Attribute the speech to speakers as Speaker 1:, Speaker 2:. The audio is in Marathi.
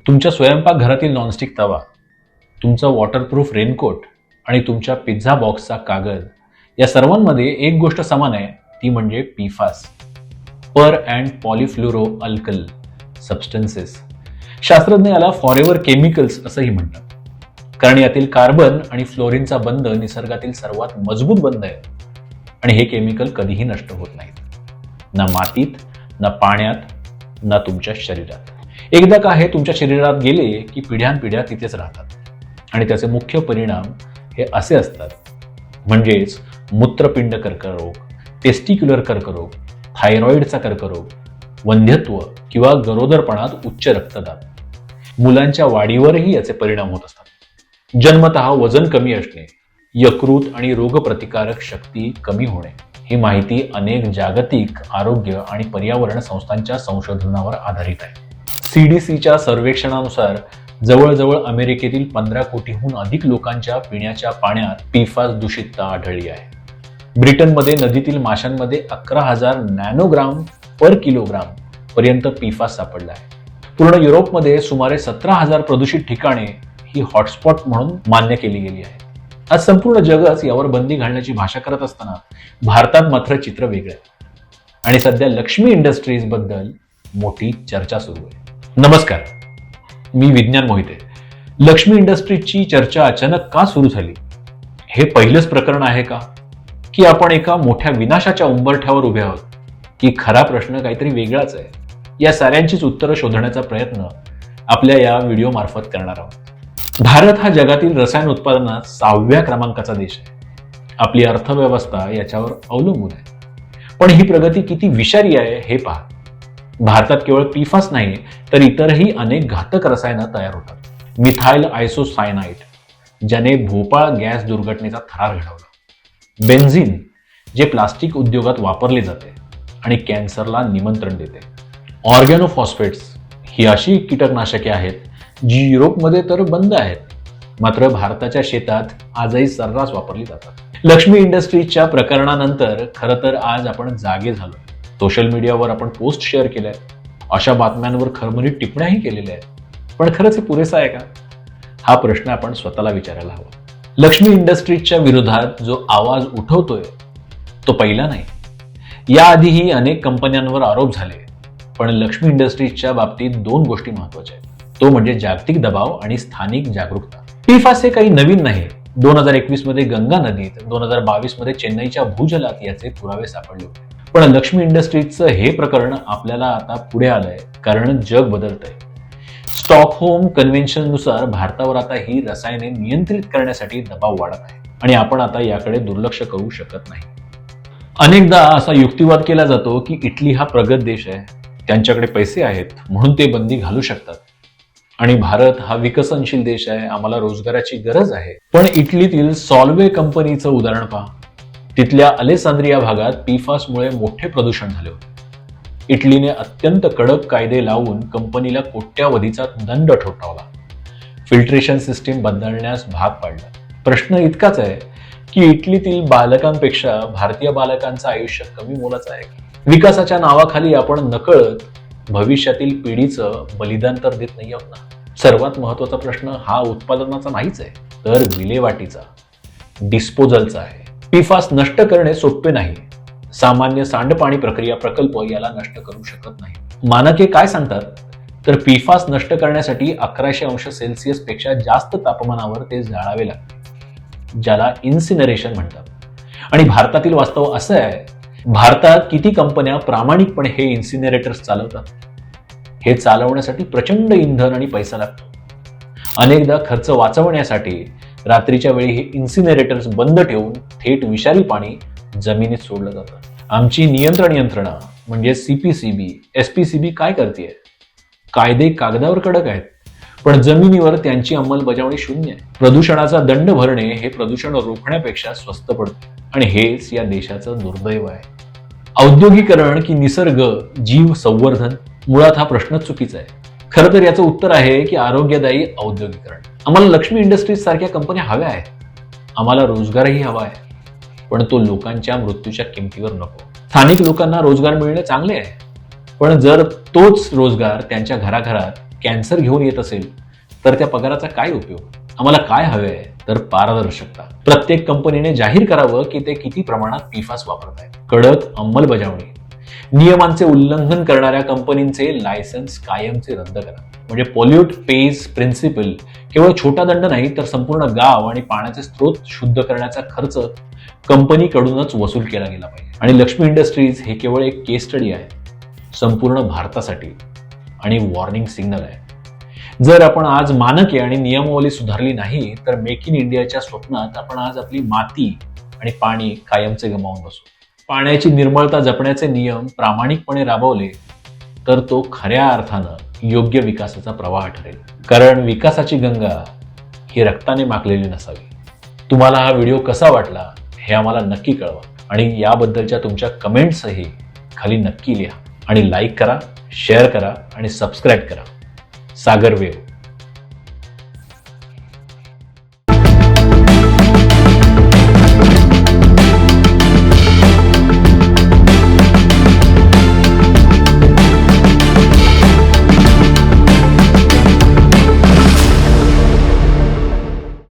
Speaker 1: तुमच्या स्वयंपाकघरातील नॉनस्टिक तवा, तुमचा वॉटरप्रूफ रेनकोट आणि तुमच्या पिझ्झा बॉक्सचा कागद या सर्वांमध्ये एक गोष्ट समान आहे, ती म्हणजे पीफास, पर अँड पॉलिफ्लोरो अल्कल सबस्टन्सेस. शास्त्रज्ञ याला फॉरेव्हर केमिकल्स असंही म्हणतात, कारण यातील कार्बन आणि फ्लोरीनचा बंध निसर्गातील सर्वात मजबूत बंध आहे आणि हे केमिकल कधीही नष्ट होत नाहीत, ना मातीत, ना पाण्यात, ना तुमच्या शरीरात. एकदा का हे तुमच्या शरीरात गेले की पिढ्यानपिढ्या तिथेच राहतात आणि त्याचे मुख्य परिणाम हे असे असतात, म्हणजेच मूत्रपिंड कर्करोग, टेस्टिक्युलर कर्करोग, थायरॉइडचा कर्करोग, वंध्यत्व किंवा गरोदरपणात उच्च रक्तदाब. मुलांच्या वाढीवरही याचे परिणाम होत असतात. जन्मतः वजन कमी असणे, यकृत आणि रोगप्रतिकारक शक्ती कमी होणे, ही माहिती अनेक जागतिक आरोग्य आणि पर्यावरण संस्थांच्या संशोधनावर आधारित आहे. CDCच्या सर्वेक्षणानुसार जवळजवळ अमेरिकेतील 15 कोटीहून अधिक लोकांच्या पिण्याच्या पाण्यात पीफास दूषितता आढळली आहे. ब्रिटनमध्ये नदीतील माशांमध्ये 11,000 नॅनोग्राम पर किलोग्राम पर्यंत पीफास सापडला आहे. पूर्ण युरोपमध्ये सुमारे 17,000 प्रदूषित ठिकाणे ही हॉटस्पॉट म्हणून मान्य केली गेली आहे. आज संपूर्ण जगच यावर बंदी घालण्याची भाषा करत असताना भारतात मात्र चित्र वेगळं आहे आणि सध्या लक्ष्मी इंडस्ट्रीज बद्दल मोठी चर्चा सुरू आहे. नमस्कार, मी विज्ञान मोहिते. लक्ष्मी इंडस्ट्रीजची चर्चा अचानक का सुरू झाली? हे पहिलंच प्रकरण आहे का, की आपण एका मोठ्या विनाशाच्या उंबरठ्यावर उभे आहोत, की खरा प्रश्न काहीतरी वेगळाच आहे? या साऱ्यांचीच उत्तरं शोधण्याचा प्रयत्न आपल्या या व्हिडिओ मार्फत करणार आहोत. भारत हा जगातील रसायन उत्पादनात 6व्या क्रमांकाचा देश आहे. आपली अर्थव्यवस्था याच्यावर अवलंबून आहे. पण ही प्रगती किती विषारी आहे हे पहा. भारतात केवळ पीफास नाही तर इतरही अनेक घातक रसायनं तयार होतात. मिथाइल आयसोसायनाइड, ज्याने भोपाळ गॅस दुर्घटनेचा थरार घडवला. बेन्झिन, जे प्लास्टिक उद्योगात वापरले जाते आणि कॅन्सरला निमंत्रण देते. ऑर्गॅनोफॉस्फेट्स, ही अशी कीटकनाशके आहेत जी युरोपमध्ये तर बंद आहेत, मात्र भारताच्या शेतात आजही सर्रास वापरली जातात. लक्ष्मी इंडस्ट्रीजच्या प्रकरणानंतर खरं तर आज आपण जागे झालो. सोशल मीडियावर आपण पोस्ट शेअर केल्या, अशा बातम्यांवर खरमरीत टिप्पण्याही केलेल्या आहेत. पण खरंच हे पुरेसं आहे का? हा प्रश्न आपण स्वतःला विचारायला हवा. लक्ष्मी इंडस्ट्रीजच्या विरोधात जो आवाज उठवतोय तो पहिला नाही. याआधीही अनेक कंपन्यांवर आरोप झाले, पण लक्ष्मी इंडस्ट्रीजच्या बाबतीत 2 गोष्टी महत्वाच्या आहेत. तो म्हणजे जागतिक दबाव आणि स्थानिक जागरूकता. पीफास हे काही नवीन नाही. 2021 मध्ये गंगा नदीत, 2022 मध्ये चेन्नईच्या भूजलात याचे पुरावे सापडले होते. पण लक्ष्मी इंडस्ट्रीजचं हे प्रकरण आपल्याला आता पुढे आलंय कारण जग बदलतंय. स्टॉकहोम कन्व्हेन्शननुसार भारतावर आता ही रसायने नियंत्रित करण्यासाठी दबाव वाढत आहे आणि आपण आता याकडे दुर्लक्ष करू शकत नाही. अनेकदा असा युक्तिवाद केला जातो की इटली हा प्रगत देश आहे, त्यांच्याकडे पैसे आहेत म्हणून ते बंदी घालू शकतात, आणि भारत हा विकसनशील देश आहे, आम्हाला रोजगाराची गरज आहे. पण इटलीतील सॉल्वे कंपनीचं उदाहरण पहा. तिथल्या अलेसांद्रिया भागात पीफासमुळे मोठे प्रदूषण झाले होते. इटलीने अत्यंत कडक कायदे लावून कंपनीला कोट्यावधीचा दंड ठोठावला. फिल्ट्रेशन सिस्टीम बदलण्यास भाग पाडला. प्रश्न इतकाच आहे की इटलीतील बालकांपेक्षा भारतीय बालकांचं आयुष्य कमी मोलाचं आहे. विकासाच्या नावाखाली आपण नकळत भविष्यातील पिढीचं बलिदान तर देत नाही आहोत ना. सर्वात महत्वाचा प्रश्न हा उत्पादनाचा नाहीच आहे, तर विल्हेवाटीचा, डिस्पोजलचा आहे. पीफास नष्ट करणे सोपे नाही. सामान्य सांडपाणी प्रक्रिया प्रकल्प याला नष्ट करू शकत नाही. मानके काय सांगतात तर पीफास नष्ट करण्यासाठी 1100 अंश सेल्सिअस पेक्षा जास्त तापमानावर ते जाळावे लागते, ज्याला इन्सिनरेशन म्हणतात. आणि भारतातील वास्तव असं आहे, भारतात किती कंपन्या प्रामाणिकपणे हे इन्सिनरेटर्स चालवतात? हे चालवण्यासाठी प्रचंड इंधन आणि पैसा लागतो. अनेकदा खर्च वाचवण्यासाठी रात्रीच्या वेळी हे इन्सिनरेटर्स बंद ठेवून थेट विषारी पाणी जमिनीत सोडलं जातं. आमची नियंत्रण यंत्रणा म्हणजे CPCB, SPCB काय करते? कायदे कागदावर कडक आहेत, पण जमिनीवर त्यांची अंमलबजावणी शून्य आहे. प्रदूषणाचा दंड भरणे हे प्रदूषण रोखण्यापेक्षा स्वस्त पडते आणि हेच या देशाचं दुर्दैव आहे. औद्योगिकरण की निसर्ग जीव संवर्धन, मुळात हा प्रश्नच चुकीचा आहे. खरं तर याचं उत्तर आहे की आरोग्यदायी औद्योगिकरण. आम्हाला लक्ष्मी इंडस्ट्रीज सारख्या कंपन्या हव्या आहेत, आम्हाला रोजगारही हवा आहे, पण तो लोकांच्या मृत्यूच्या किमतीवर नको. स्थानिक लोकांना रोजगार मिळणे चांगले आहे, पण जर तोच रोजगार त्यांच्या घराघरात कॅन्सर घेऊन येत असेल तर त्या पगाराचा काय उपयोग? आम्हाला काय हवे आहे तर पारदर्शकता. प्रत्येक कंपनीने जाहीर करावं की ते किती प्रमाणात पीफास वापरत आहेत. कडक अंमलबजावणी. नियमांचे उल्लंघन करणाऱ्या कंपनींचे लायसन्स कायमचे रद्द करा. म्हणजे पॉल्यूट पेज प्रिन्सिपल केवळ छोटा दंड नाही तर संपूर्ण गाव आणि पाण्याचे स्रोत शुद्ध करण्याचा खर्च कंपनीकडूनच वसूल केला गेला पाहिजे. आणि लक्ष्मी इंडस्ट्रीज हे केवळ एक केस स्टडी आहे संपूर्ण भारतासाठी आणि वॉर्निंग सिग्नल आहे. जर आपण आज मानके आणि नियमावली सुधारली नाही तर मेक इन इंडियाच्या स्वप्नात आपण आज आपली माती आणि पाणी कायमचे गमावून बसू. पाण्याची निर्मळता जपण्याचे नियम प्रामाणिकपणे राबवले तर तो खऱ्या अर्थानं योग्य विकासाचा प्रवाह ठरेल. कारण विकासाची गंगा ही रक्ताने माखलेली नसावी. तुम्हाला हा व्हिडिओ कसा वाटला हे आम्हाला नक्की कळवा आणि याबद्दलच्या तुमच्या कमेंट्सही खाली नक्की लिहा आणि लाईक करा, शेअर करा आणि सबस्क्राईब करा. सागर वेव.